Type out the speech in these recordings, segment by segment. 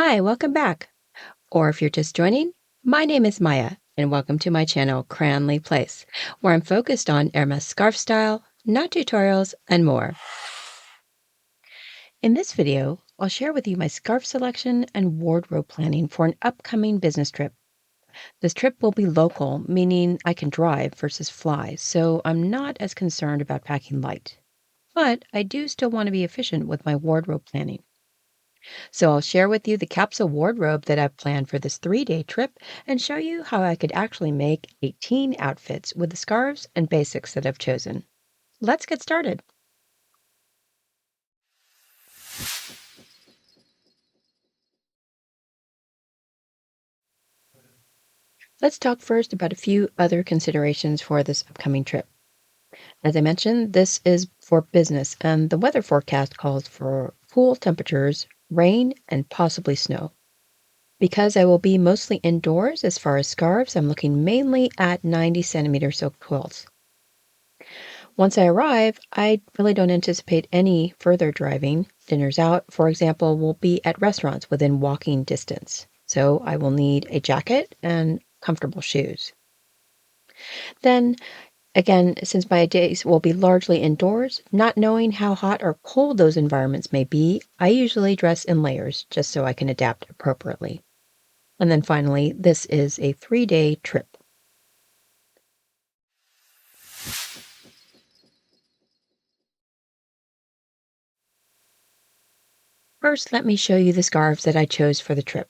Hi, welcome back. Or if you're just joining, my name is Maya, and welcome to my channel, Cranleyplace, where I'm focused on Hermès scarf style, knot tutorials, and more. In this video, I'll share with you my scarf selection and wardrobe planning for an upcoming business trip. This trip will be local, meaning I can drive versus fly, so I'm not as concerned about packing light. But I do still want to be efficient with my wardrobe planning. So I'll share with you the capsule wardrobe that I've planned for this 3-day trip and show you how I could actually make 18 outfits with the scarves and basics that I've chosen. Let's get started. Let's talk first about a few other considerations for this upcoming trip. As I mentioned, this is for business, and the weather forecast calls for cool temperatures, rain, and possibly snow. Because I will be mostly indoors as far as scarves, I'm looking mainly at 90 centimeter silk quills. Once I arrive, I really don't anticipate any further driving. Dinners out, for example, will be at restaurants within walking distance. So I will need a jacket and comfortable shoes. Then, again, since my days will be largely indoors, not knowing how hot or cold those environments may be, I usually dress in layers just so I can adapt appropriately. And then finally, this is a 3-day trip. First, let me show you the scarves that I chose for the trip.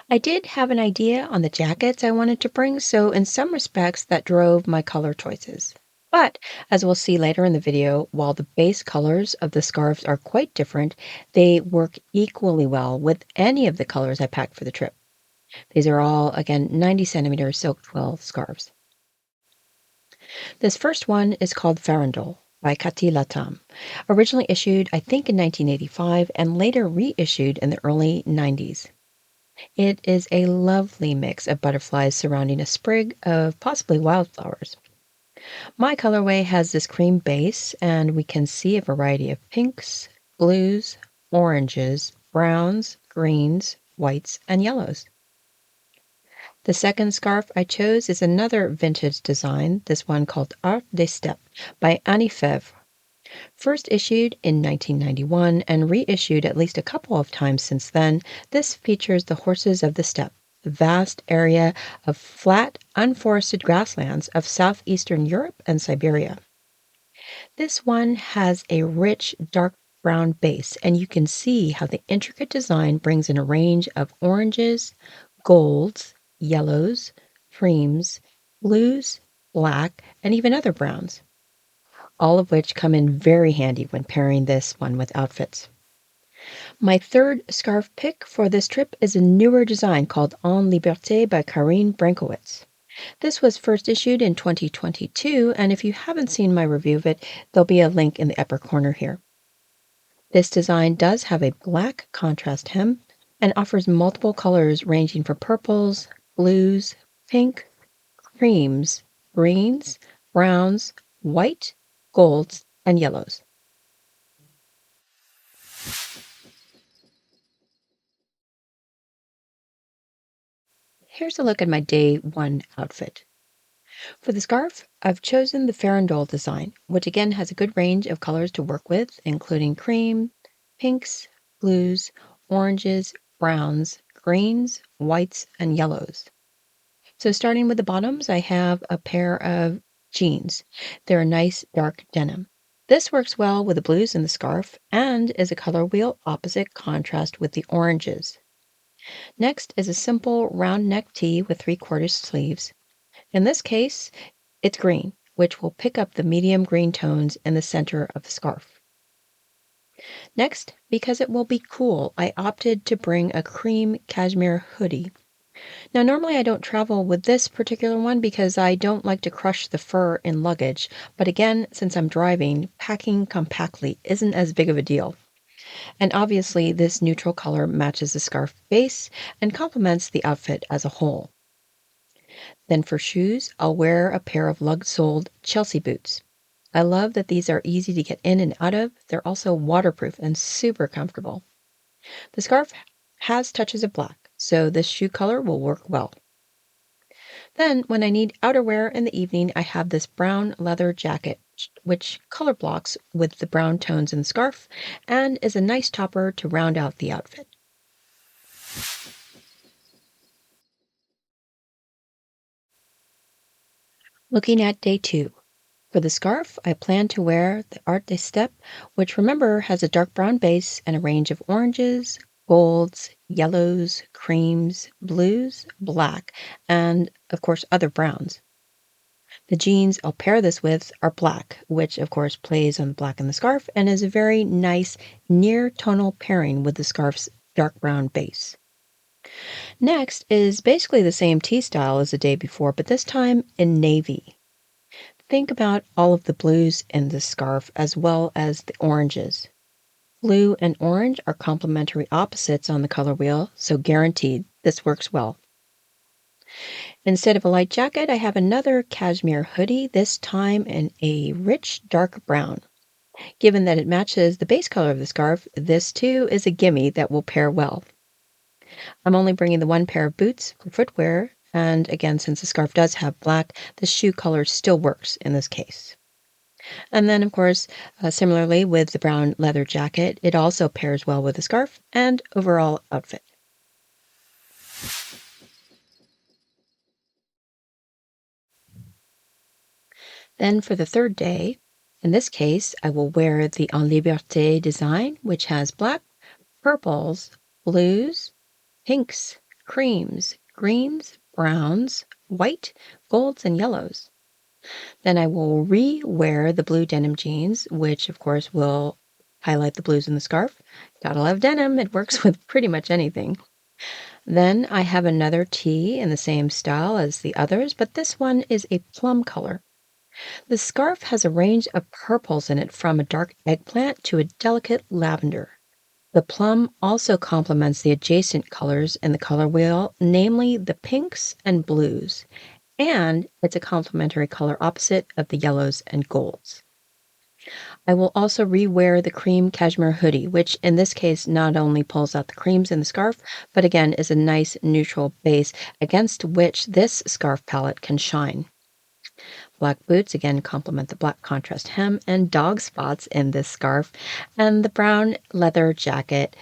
I did have an idea on the jackets I wanted to bring, so in some respects that drove my color choices. But as we'll see later in the video, while the base colors of the scarves are quite different, they work equally well with any of the colors I packed for the trip. These are all, again, 90 centimeter silk twill scarves. This first one is called Farandole by Caty Latham, originally issued, I think, in 1985 and later reissued in the early 90s. It is a lovely mix of butterflies surrounding a sprig of possibly wildflowers. My colorway has this cream base, and we can see a variety of pinks, blues, oranges, browns, greens, whites, and yellows. The second scarf I chose is another vintage design, this one called Art des Steppes by Faivre. First issued in 1991 and reissued at least a couple of times since then, this features the horses of the steppe, a vast area of flat, unforested grasslands of southeastern Europe and Siberia. This one has a rich, dark brown base, and you can see how the intricate design brings in a range of oranges, golds, yellows, creams, blues, black, and even other browns, all of which come in very handy when pairing this one with outfits. My third scarf pick for this trip is a newer design called En Liberte by Carine Brancowitz. This was first issued in 2022, and if you haven't seen my review of it, there'll be a link in the upper corner here. This design does have a black contrast hem and offers multiple colors ranging from purples, blues, pink, creams, greens, browns, white, golds, and yellows. Here's a look at my day one outfit. For the scarf, I've chosen the Farandole design, which again has a good range of colors to work with, including cream, pinks, blues, oranges, browns, greens, whites, and yellows. So starting with the bottoms, I have a pair of jeans. They're a nice dark denim. This works well with the blues in the scarf and is a color wheel opposite contrast with the oranges. Next is a simple round neck tee with 3/4 sleeves. In this case, it's green, which will pick up the medium green tones in the center of the scarf. Next, because it will be cool, I opted to bring a cream cashmere hoodie. Now, normally I don't travel with this particular one because I don't like to crush the fur in luggage, but again, since I'm driving, packing compactly isn't as big of a deal. And obviously, this neutral color matches the scarf base and complements the outfit as a whole. Then for shoes, I'll wear a pair of lug-soled Chelsea boots. I love that these are easy to get in and out of. They're also waterproof and super comfortable. The scarf has touches of black, so this shoe color will work well. Then, when I need outerwear in the evening, I have this brown leather jacket, which color blocks with the brown tones in the scarf and is a nice topper to round out the outfit. Looking at day 2. For the scarf, I plan to wear the Art de Steppe, which remember has a dark brown base and a range of oranges, golds, yellows, creams, blues, black, and of course other browns. The jeans I'll pair this with are black, which of course plays on the black in the scarf and is a very nice near tonal pairing with the scarf's dark brown base. Next is basically the same tee style as the day before, but this time in navy. Think about all of the blues in this scarf as well as the oranges. Blue and orange are complementary opposites on the color wheel, so guaranteed this works well. Instead of a light jacket, I have another cashmere hoodie, this time in a rich dark brown. Given that it matches the base color of the scarf, this too is a gimme that will pair well. I'm only bringing the one pair of boots for footwear, and again, since the scarf does have black, the shoe color still works in this case. And then, of course, similarly with the brown leather jacket, it also pairs well with the scarf and overall outfit. Then for the third day, in this case, I will wear the En Liberte design, which has black, purples, blues, pinks, creams, greens, browns, white, golds, and yellows. Then I will re-wear the blue denim jeans, which of course will highlight the blues in the scarf. Gotta love denim, it works with pretty much anything. Then I have another tee in the same style as the others, but this one is a plum color. The scarf has a range of purples in it from a dark eggplant to a delicate lavender. The plum also complements the adjacent colors in the color wheel, namely the pinks and blues, and it's a complementary color opposite of the yellows and golds. I will also rewear the cream cashmere hoodie, which in this case not only pulls out the creams in the scarf, but again is a nice neutral base against which this scarf palette can shine. Black boots again complement the black contrast hem and dog spots in this scarf, and the brown leather jacket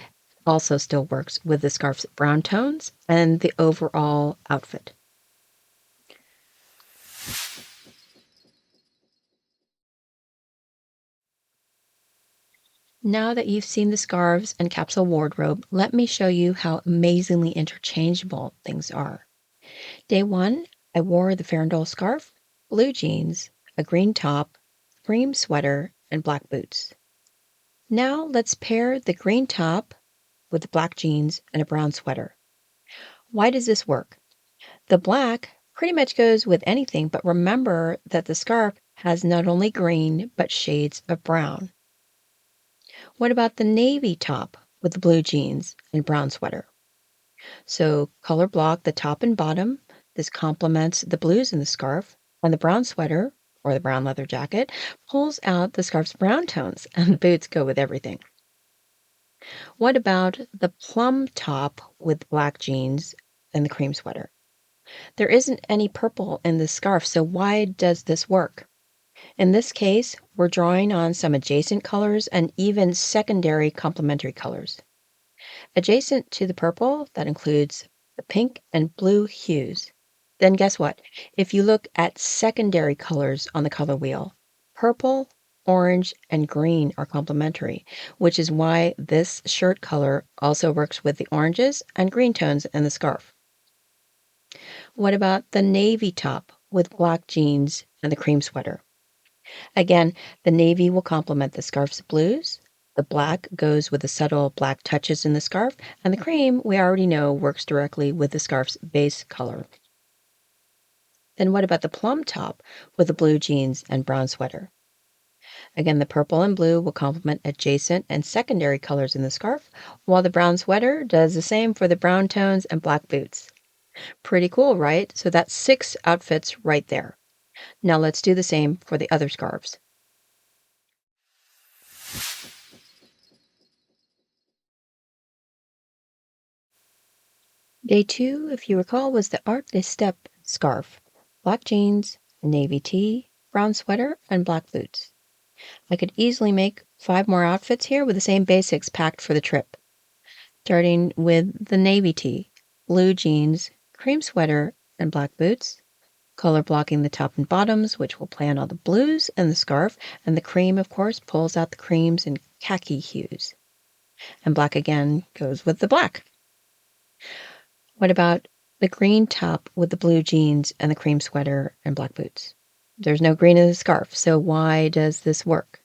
also still works with the scarf's brown tones and the overall outfit. Now that you've seen the scarves and capsule wardrobe, let me show you how amazingly interchangeable things are. Day 1, I wore the Farandole scarf, blue jeans, a green top, cream sweater, and black boots. Now let's pair the green top with the black jeans and a brown sweater. Why does this work? The black pretty much goes with anything, but remember that the scarf has not only green, but shades of brown. What about the navy top with the blue jeans and brown sweater? So color block the top and bottom. This complements the blues in the scarf, and the brown sweater, or the brown leather jacket, pulls out the scarf's brown tones, and the boots go with everything. What about the plum top with black jeans and the cream sweater? There isn't any purple in this scarf, so why does this work? In this case, we're drawing on some adjacent colors and even secondary complementary colors. Adjacent to the purple, that includes the pink and blue hues. Then guess what? If you look at secondary colors on the color wheel, purple, orange, and green are complementary, which is why this shirt color also works with the oranges and green tones in the scarf. What about the navy top with black jeans and the cream sweater? Again, the navy will complement the scarf's blues. The black goes with the subtle black touches in the scarf, and the cream, we already know, works directly with the scarf's base color. Then what about the plum top with the blue jeans and brown sweater? Again, the purple and blue will complement adjacent and secondary colors in the scarf, while the brown sweater does the same for the brown tones and black boots. Pretty cool, right? So that's 6 outfits right there. Now let's do the same for the other scarves. Day 2, if you recall, was the Art des Steppes scarf. Black jeans, navy tee, brown sweater, and black boots. I could easily make 5 more outfits here with the same basics packed for the trip. Starting with the navy tee, blue jeans, cream sweater, and black boots. Color blocking the top and bottoms, which will play on all the blues and the scarf, and the cream, of course, pulls out the creams in khaki hues. And black again goes with the black. What about the green top with the blue jeans and the cream sweater and black boots? There's no green in the scarf, so why does this work?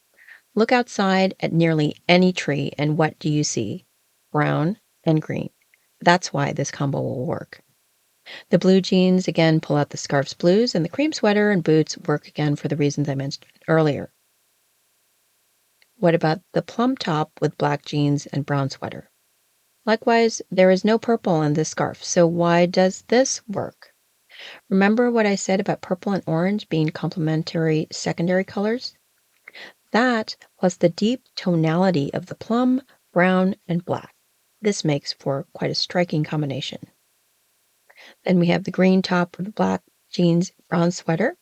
Look outside at nearly any tree, and what do you see? Brown and green. That's why this combo will work. The blue jeans, again, pull out the scarf's blues, and the cream sweater and boots work again for the reasons I mentioned earlier. What about the plum top with black jeans and brown sweater? Likewise, there is no purple in this scarf, so why does this work? Remember what I said about purple and orange being complementary secondary colors? That, plus the deep tonality of the plum, brown, and black. This makes for quite a striking combination. Then we have the green top with the black jeans, brown sweater,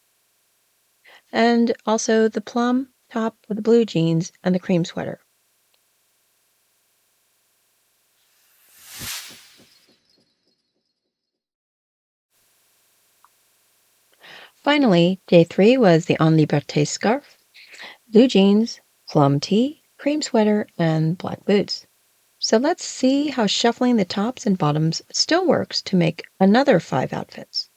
and also the plum top with the blue jeans and the cream sweater. Finally, day 3 was the En Liberte scarf, blue jeans, plum tee, cream sweater, and black boots. So let's see how shuffling the tops and bottoms still works to make another 5 outfits.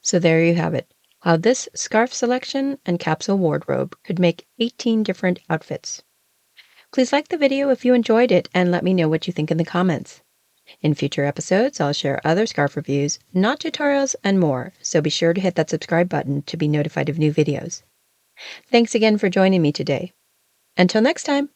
So there you have it, how this scarf selection and capsule wardrobe could make 18 different outfits. Please like the video if you enjoyed it and let me know what you think in the comments. In future episodes, I'll share other scarf reviews, not tutorials, and more, so be sure to hit that subscribe button to be notified of new videos. Thanks again for joining me today. Until next time!